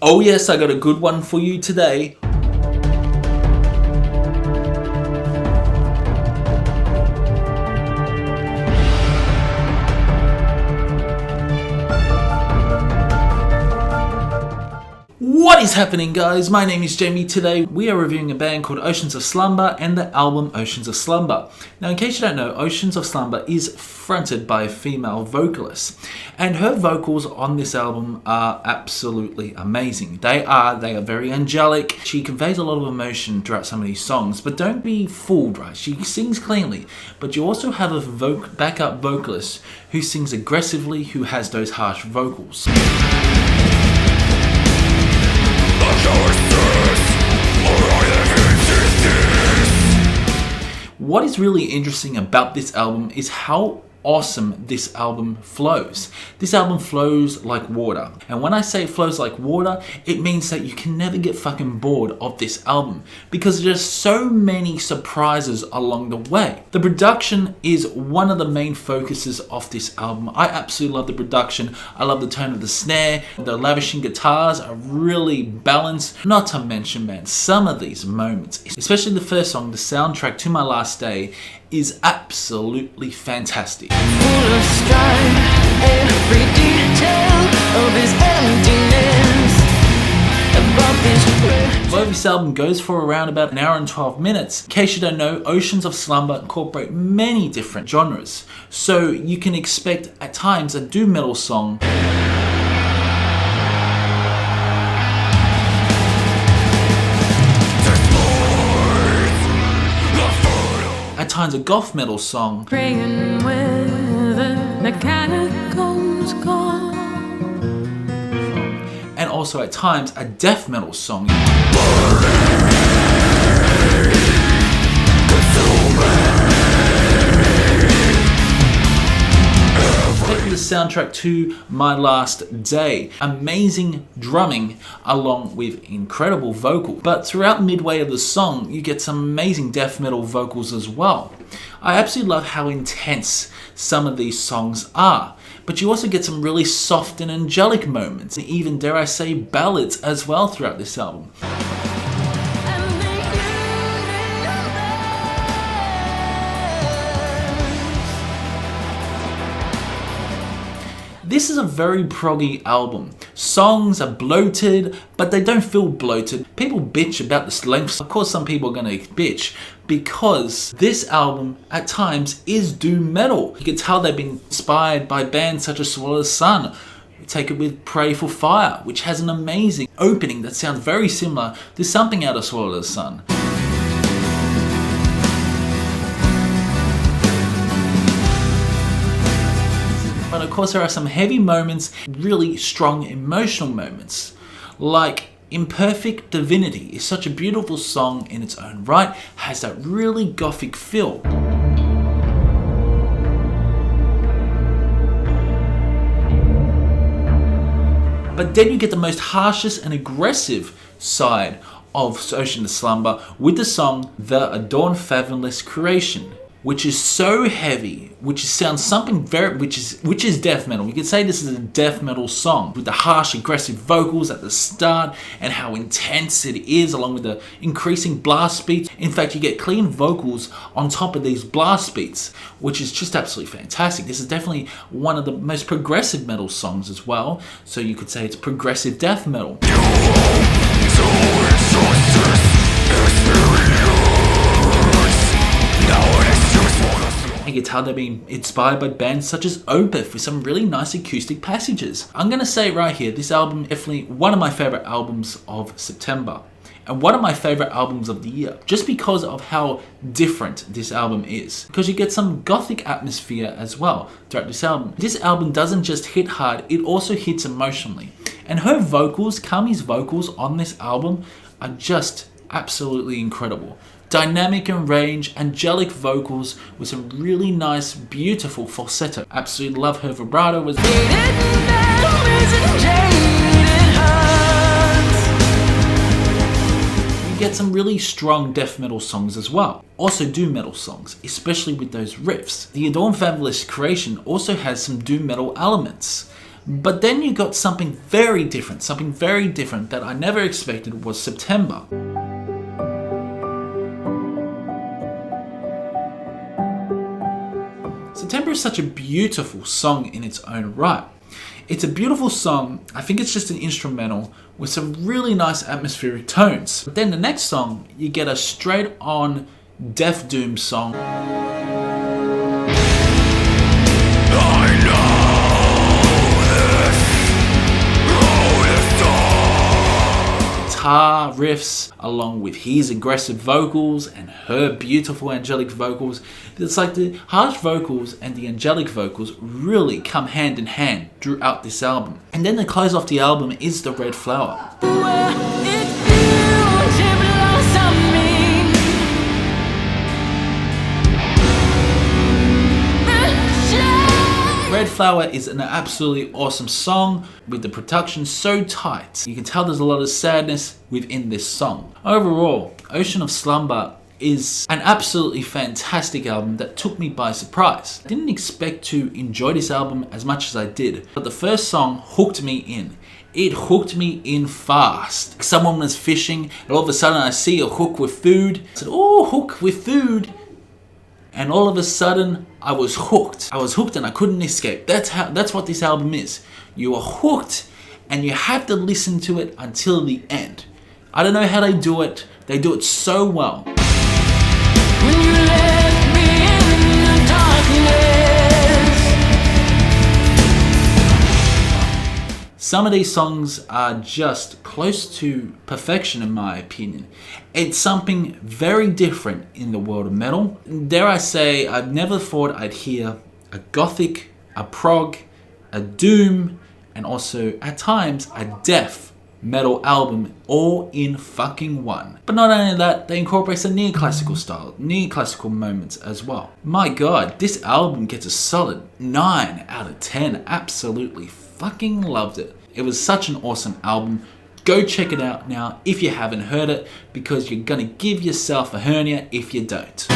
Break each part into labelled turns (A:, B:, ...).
A: Oh yes, I got a good one for you today. What is happening, guys? My name is Jamie. Today we are reviewing a band called Oceans of Slumber and the album Oceans of Slumber. Now, in case you don't know, Oceans of Slumber is fronted by a female vocalist, and her vocals on this album are absolutely amazing. They are very angelic. She conveys a lot of emotion throughout some of these songs, but don't be fooled, right? She sings cleanly, but you also have a backup vocalist who sings aggressively, who has those harsh vocals. What is really interesting about this album is how awesome this album flows. This album flows like water. And when I say it flows like water, it means that you can never get fucking bored of this album because there's so many surprises along the way. The production is one of the main focuses of this album. I absolutely love the production. I love the tone of the snare. The lavishing guitars are really balanced. Not to mention, man, some of these moments, especially the first song, the soundtrack to My Last Day, is absolutely fantastic. Full of strife, every detail of his emptiness. Although this album goes for around about an hour and 12 minutes, in case you don't know, Oceans of Slumber incorporate many different genres. So you can expect at times a doom metal song, at times a goth metal song,
B: praying whether the catacombs gone,
A: and also at times a death metal song. Taking the soundtrack to My Last Day, amazing drumming along with incredible vocals. But throughout midway of the song, you get some amazing death metal vocals as well. I absolutely love how intense some of these songs are. But you also get some really soft and angelic moments, and even, dare I say, ballads as well throughout this album. This is a very proggy album. Songs are bloated, but they don't feel bloated. People bitch about the length. Of course, some people are going to bitch because this album at times is doom metal. You can tell they've been inspired by bands such as Swallow the Sun. Take it with Pray for Fire, which has an amazing opening that sounds very similar to something out of Swallow the Sun. But of course there are some heavy moments, really strong emotional moments, like Imperfect Divinity is such a beautiful song in its own right, has that really gothic feel. But then you get the most harshest and aggressive side of Oceans of Slumber with the song The Adorned Fathomless Creation, which is so heavy, which sounds something which is death metal. You could say this is a death metal song with the harsh, aggressive vocals at the start and how intense it is, along with the increasing blast beats. In fact, you get clean vocals on top of these blast beats, which is just absolutely fantastic. This is definitely one of the most progressive metal songs as well. So you could say it's progressive death metal. You can tell they've been inspired by bands such as Opeth with some really nice acoustic passages. I'm going to say right here, this album is definitely one of my favourite albums of September. And one of my favourite albums of the year. Just because of how different this album is. Because you get some gothic atmosphere as well throughout this album. This album doesn't just hit hard, it also hits emotionally. And her vocals, Kami's vocals on this album are just absolutely incredible. Dynamic and range, angelic vocals with some really nice, beautiful falsetto. Absolutely love her vibrato. You get some really strong death metal songs as well. Also doom metal songs, especially with those riffs. The Adorned Fathomless Creation also has some doom metal elements. But then you got something very different that I never expected was September. September is such a beautiful song in its own right. It's a beautiful song. I think it's just an instrumental with some really nice atmospheric tones. But then the next song, you get a straight on Death Doom song. Guitar riffs along with his aggressive vocals and her beautiful angelic vocals. It's like the harsh vocals and the angelic vocals really come hand in hand throughout this album. And then the close off the album is the Red Flower. Red Flower is an absolutely awesome song with the production so tight. You can tell there's a lot of sadness within this song. Overall, Ocean of Slumber is an absolutely fantastic album that took me by surprise. I didn't expect to enjoy this album as much as I did, but the first song hooked me in. It hooked me in fast. Someone was fishing and all of a sudden I see a hook with food. I said, oh, hook with food. And all of a sudden, I was hooked. I was hooked and I couldn't escape. That's what this album is. You are hooked and you have to listen to it until the end. I don't know how they do it. They do it so well. When you left me in the darkness. Some of these songs are just close to perfection in my opinion. It's something very different in the world of metal. Dare I say, I've never thought I'd hear a gothic, a prog, a doom, and also at times a death metal album all in fucking one. But not only that, they incorporate some neoclassical style, neoclassical moments as well. My god, this album gets a solid 9 out of 10. Absolutely fucking loved it. It was such an awesome album. Go check it out now if you haven't heard it, because you're gonna give yourself a hernia if you don't.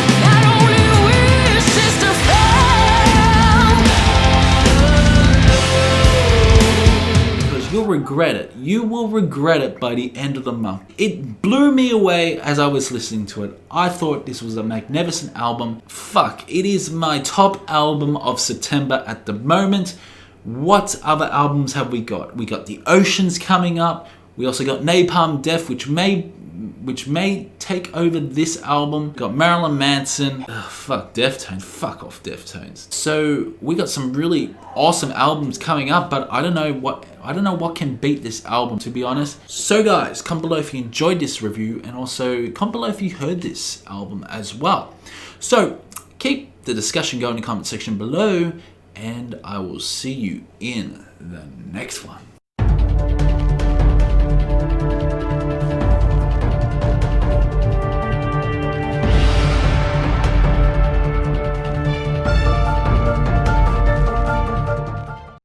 A: Because you'll regret it. You will regret it by the end of the month. It blew me away as I was listening to it. I thought this was a magnificent album. Fuck, it is my top album of September at the moment. What other albums have we got? We got The Oceans coming up. We also got Napalm Death, which may take over this album. Got Marilyn Manson. Fuck Deftones. Fuck off Deftones. So we got some really awesome albums coming up, but I don't know what can beat this album, to be honest. So guys, comment below if you enjoyed this review, and also comment below if you heard this album as well. So keep the discussion going in the comment section below, and I will see you in the next one.